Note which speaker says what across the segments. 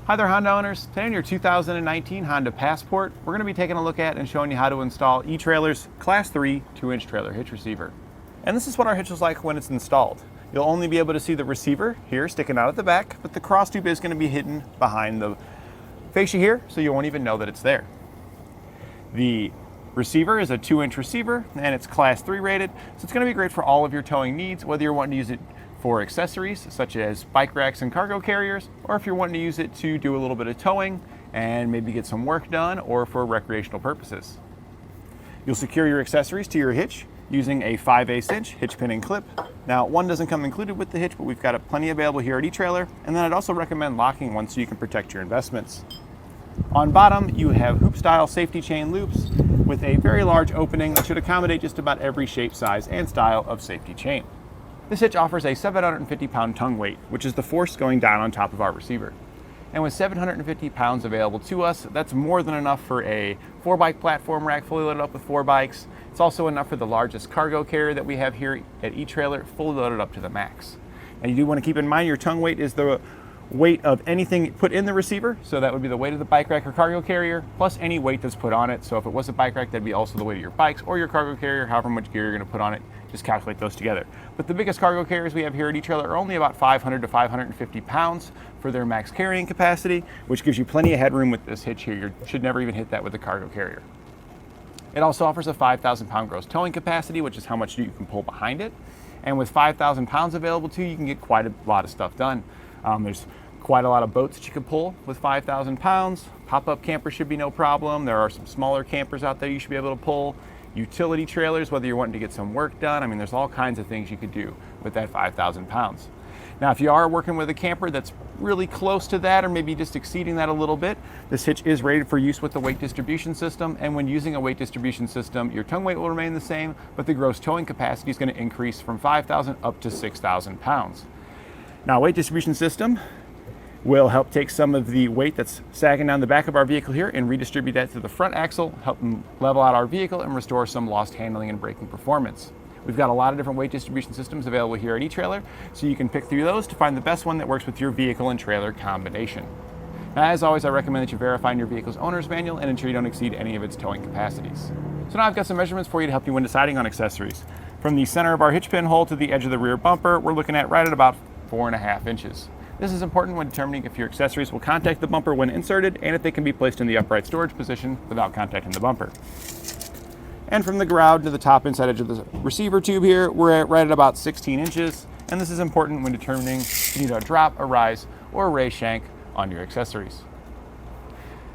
Speaker 1: Hi there, Honda owners. Today in your 2019 Honda Passport, we're going to be taking a look at and showing you how to install eTrailer's Class 3 2-inch trailer hitch receiver. And this is what our hitch is like when it's installed. You'll only be able to see the receiver here sticking out at the back, but the cross tube is going to be hidden behind the fascia here, so you won't even know that it's there. The receiver is a 2-inch receiver, and it's Class 3 rated, so it's going to be great for all of your towing needs, whether you're wanting to use it for accessories such as bike racks and cargo carriers, or if you're wanting to use it to do a little bit of towing and maybe get some work done or for recreational purposes. You'll secure your accessories to your hitch using a 5/8 inch hitch pin and clip. Now, one doesn't come included with the hitch, but we've got it plenty available here at eTrailer, and then I'd also recommend locking one so you can protect your investments. On bottom, you have hoop style safety chain loops with a very large opening that should accommodate just about every shape, size, and style of safety chain. This hitch offers a 750-pound tongue weight, which is the force going down on top of our receiver. And with 750 pounds available to us, that's more than enough for a 4-bike platform rack fully loaded up with 4 bikes. It's also enough for the largest cargo carrier that we have here at eTrailer, fully loaded up to the max. And you do want to keep in mind your tongue weight is the weight of anything put in the receiver, so that would be the weight of the bike rack or cargo carrier, plus any weight that's put on it. So if it was a bike rack, that'd be also the weight of your bikes or your cargo carrier, however much gear you're going to put on it. Just calculate those together. But the biggest cargo carriers we have here at eTrailer are only about 500 to 550 pounds for their max carrying capacity, which gives you plenty of headroom with this hitch here. You should never even hit that with a cargo carrier. It also offers a 5,000 pound gross towing capacity, which is how much you can pull behind it. And with 5,000 pounds available too, you can get quite a lot of stuff done. There's quite a lot of boats that you can pull with 5,000 pounds. Pop-up campers should be no problem. There are some smaller campers out there you should be able to pull. Utility trailers, whether you're wanting to get some work done. I mean, there's all kinds of things you could do with that 5,000 pounds. Now, if you are working with a camper that's really close to that or maybe just exceeding that a little bit, this hitch is rated for use with the weight distribution system. And when using a weight distribution system, your tongue weight will remain the same, but the gross towing capacity is going to increase from 5,000 up to 6,000 pounds. Now, weight distribution system will help take some of the weight that's sagging down the back of our vehicle here and redistribute that to the front axle, help them level out our vehicle and restore some lost handling and braking performance. We've got a lot of different weight distribution systems available here at eTrailer, so you can pick through those to find the best one that works with your vehicle and trailer combination. Now, as always, I recommend that you verify in your vehicle's owner's manual and ensure you don't exceed any of its towing capacities. So now I've got some measurements for you to help you when deciding on accessories. From the center of our hitch pin hole to the edge of the rear bumper, we're looking at right at about 4.5 inches. This is important when determining if your accessories will contact the bumper when inserted and if they can be placed in the upright storage position without contacting the bumper. And from the ground to the top inside edge of the receiver tube here, we're at right at about 16 inches. And this is important when determining if you need a drop, a rise, or a raise shank on your accessories.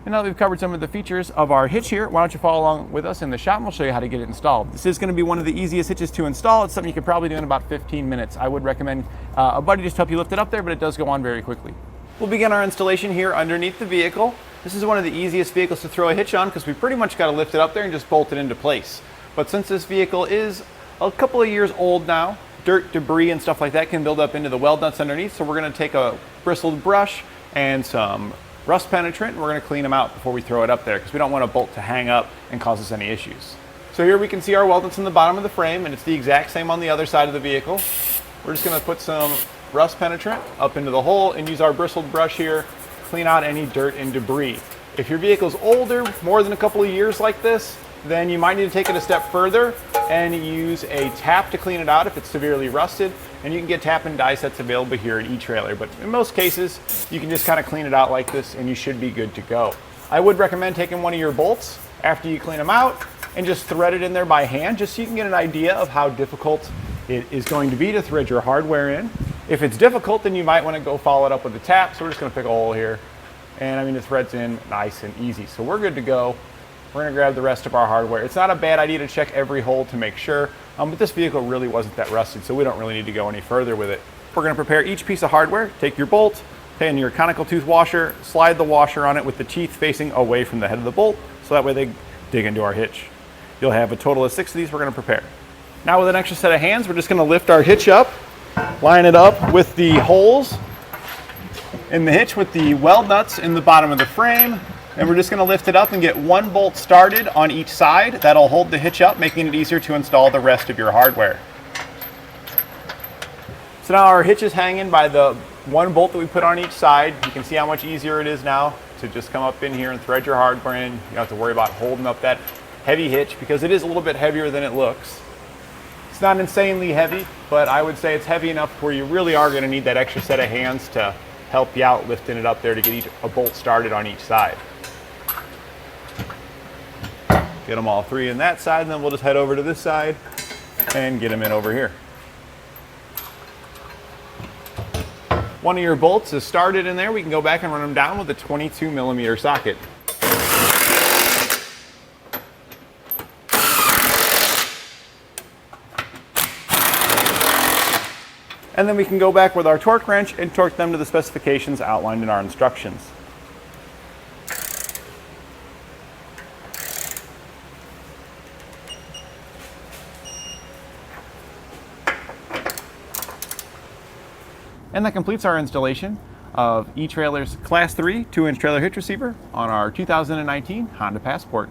Speaker 1: And now that we've covered some of the features of our hitch here, why don't you follow along with us in the shop and we'll show you how to get it installed. This is going to be one of the easiest hitches to install. It's something you can probably do in about 15 minutes. I would recommend a buddy just help you lift it up there, but it does go on very quickly. We'll begin our installation here underneath the vehicle. This is one of the easiest vehicles to throw a hitch on because we pretty much got to lift it up there and just bolt it into place. But since this vehicle is a couple of years old now, dirt, debris, and stuff like that can build up into the weld nuts underneath, so we're going to take a bristled brush and some rust penetrant, and we're going to clean them out before we throw it up there because we don't want a bolt to hang up and cause us any issues. So here we can see our weld nuts in the bottom of the frame, and it's the exact same on the other side of the vehicle. We're just going to put some rust penetrant up into the hole and use our bristled brush here to clean out any dirt and debris. If your vehicle's older, more than a couple of years like this, then you might need to take it a step further and use a tap to clean it out if it's severely rusted. And you can get tap and die sets available here at eTrailer. But in most cases, you can just kind of clean it out like this and you should be good to go. I would recommend taking one of your bolts after you clean them out and just thread it in there by hand, just so you can get an idea of how difficult it is going to be to thread your hardware in. If it's difficult, then you might want to go follow it up with a tap. So we're just going to pick a hole here. And I mean, the thread's in nice and easy. So we're good to go. We're going to grab the rest of our hardware. It's not a bad idea to check every hole to make sure, but this vehicle really wasn't that rusted, so we don't really need to go any further with it. We're going to prepare each piece of hardware. Take your bolt, and your conical tooth washer, slide the washer on it with the teeth facing away from the head of the bolt, so that way they dig into our hitch. You'll have a total of 6 of these we're going to prepare. Now with an extra set of hands, we're just going to lift our hitch up, line it up with the holes in the hitch with the weld nuts in the bottom of the frame. And we're just going to lift it up and get one bolt started on each side. That'll hold the hitch up, making it easier to install the rest of your hardware. So now our hitch is hanging by the one bolt that we put on each side. You can see how much easier it is now to just come up in here and thread your hardware in. You don't have to worry about holding up that heavy hitch because it is a little bit heavier than it looks. It's not insanely heavy, but I would say it's heavy enough where you really are going to need that extra set of hands to help you out lifting it up there to get a bolt started on each side. Get them all three in that side, and then we'll just head over to this side and get them in over here. One of your bolts is started in there. We can go back and run them down with a 22mm socket. And then we can go back with our torque wrench and torque them to the specifications outlined in our instructions. And that completes our installation of eTrailer's Class 3 2-inch trailer hitch receiver on our 2019 Honda Passport.